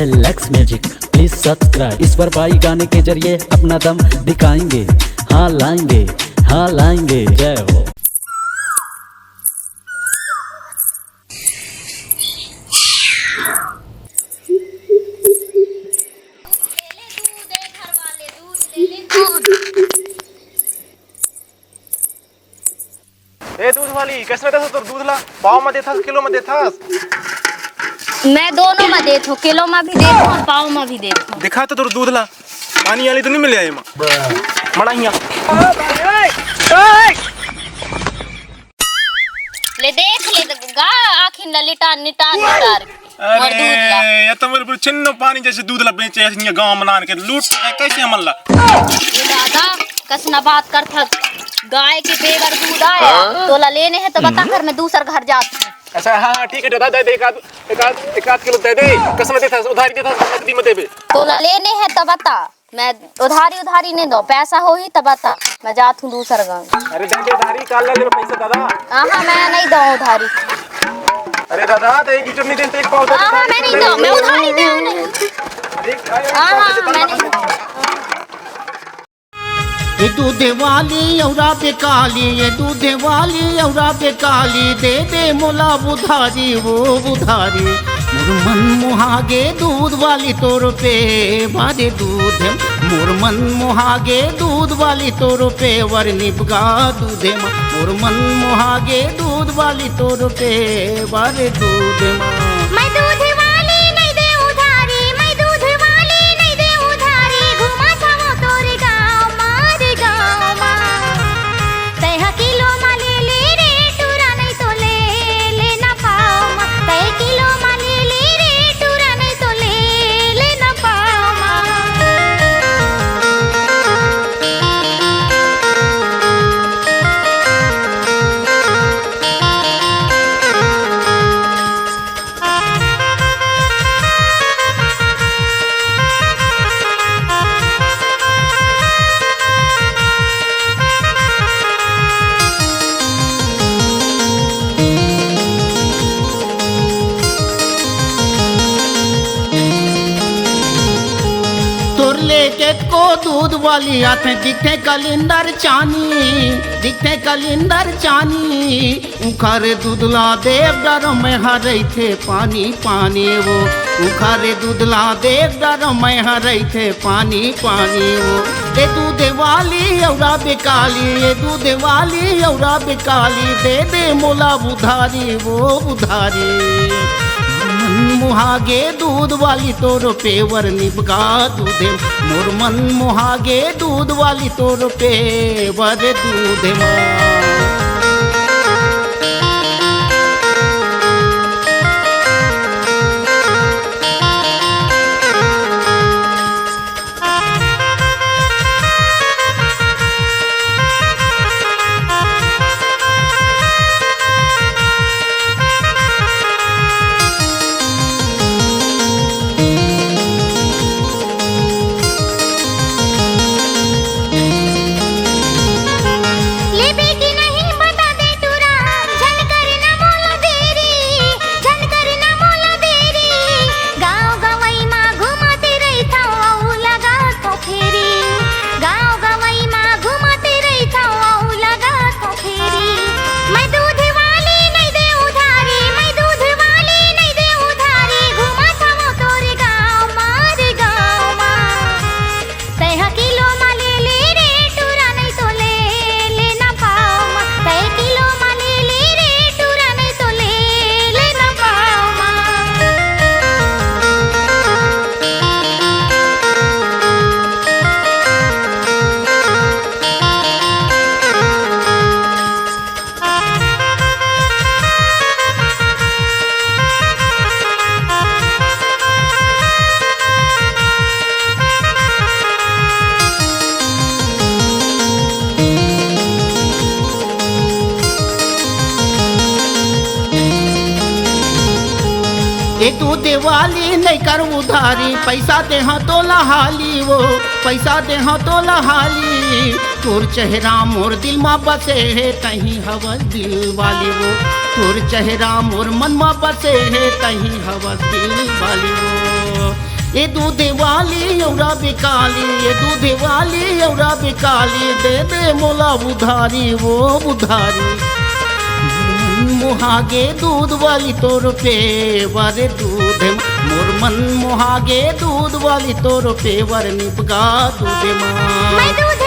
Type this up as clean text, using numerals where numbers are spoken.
LX music please subscribe. ईश्वर भाई गाने के जरिए अपना दम दिखाएंगे, हाँ लाएंगे, हाँ लाएंगे। जय हो। ए दूध वाली कैसे देता तो दूध ला पाव में देता किलो में देता। मैं दोनों में देता हूँ, किलो में भी देता हूँ, पाव में भी देता हूँ। दिखा तो दूध ला पानी वाली तो नहीं मिले आई मड़ा हिया ले देख ले गा आखिर ललिटा निटा निटार और दूध ला। अरे ये तो मेरे चिन्नो पानी जैसे दूध ला बेचे ऐसे गांव मनान के लूट कैसे अमल ला। ये दादा कसना बात कर था, गाय के बेगर दूध आया तो ला लेने हैं तो बता कर मैं दूसर घर जाती हूँ। अच्छा हाँ ठीक है दादा दे एक आध किलो दे दे कसम देता उधारी देता नकदी में देबे तो ला लेने हैं तो बता, मैं उधारी नहीं दो, पैसा हो ही तो बता, मैं जात हूँ दूसर गाँव। अरे दे उधारी काल ला ले पैसा दादा। हाँ मैं नहीं दूँ उधारी। अरे दादा तो एक लीटर नहीं देते एक पाव दे। हाँ मैं नहीं दूँ, मैं उधारी दूँ नहीं। हाँ मैं नहीं दूँ। ये दूध वाली औरा बेकाली, ये दूध वाली औरा बेकाली, दे दे मोला बुधारी वो बुधारी। मुरमन मुहागे दूध वाली तोर पे बारे दूध, मुरमन मुहागे दूध वाली तोर पे वर निपगा दूधे माँ। मुरमन मुहागे दूध वाली तोर पे बारे दूध माँ। मैं दूध वाली नहीं दे उधारी, मैं दूध वाली नहीं दे उधारी, घुमा छावो तोरे गाँव मारे गाँव माँ। तय किलो मा ले ले रे टूरा नहीं तो ले ना पाओ माँ। तय किलो मा ले ले रे टूरा नहीं तो ले ना पाओ माँ। लेके को दूध वाली आते दिखे कलिंदर चानी, दिखे कलिंदर चानी। उखारे दूधला देव डर में हरई थे पानी पानी वो, उखारे दूधला देव डर में हरई थे पानी पानी वो। ये दूध वाली औरा बेकाली, ये दूध वाली औरा बेकाली, दे दे मोला बुधारी वो बुधारी। मुहागे दूध वाली तोर पे वर निपगा दूधे, मुरमन मुहागे दूध वाली तोर पे वर दूधे माँ। ये तू दिवाली नहीं कर उधारी, पैसा दे हाँ तो लहाली वो, पैसा दे हाँ तो लहाली। तोर चेहरा मोर दिल में बसे है कहीं हवस दिल वाली वो, तोर चेहरा मोर मन में बसे है कहीं हवस दिल वाली वो। ये दूध वाली औरा बिकाली, ये दूध वाली औरा बिकाली, दे दे मोला उधारी वो उधारी। मुहागे दूध वाली तोर पेवर दूध, मोर मन मुहागे दूध वाली तोर पेवर निपगा दूध माँ। मैं दूध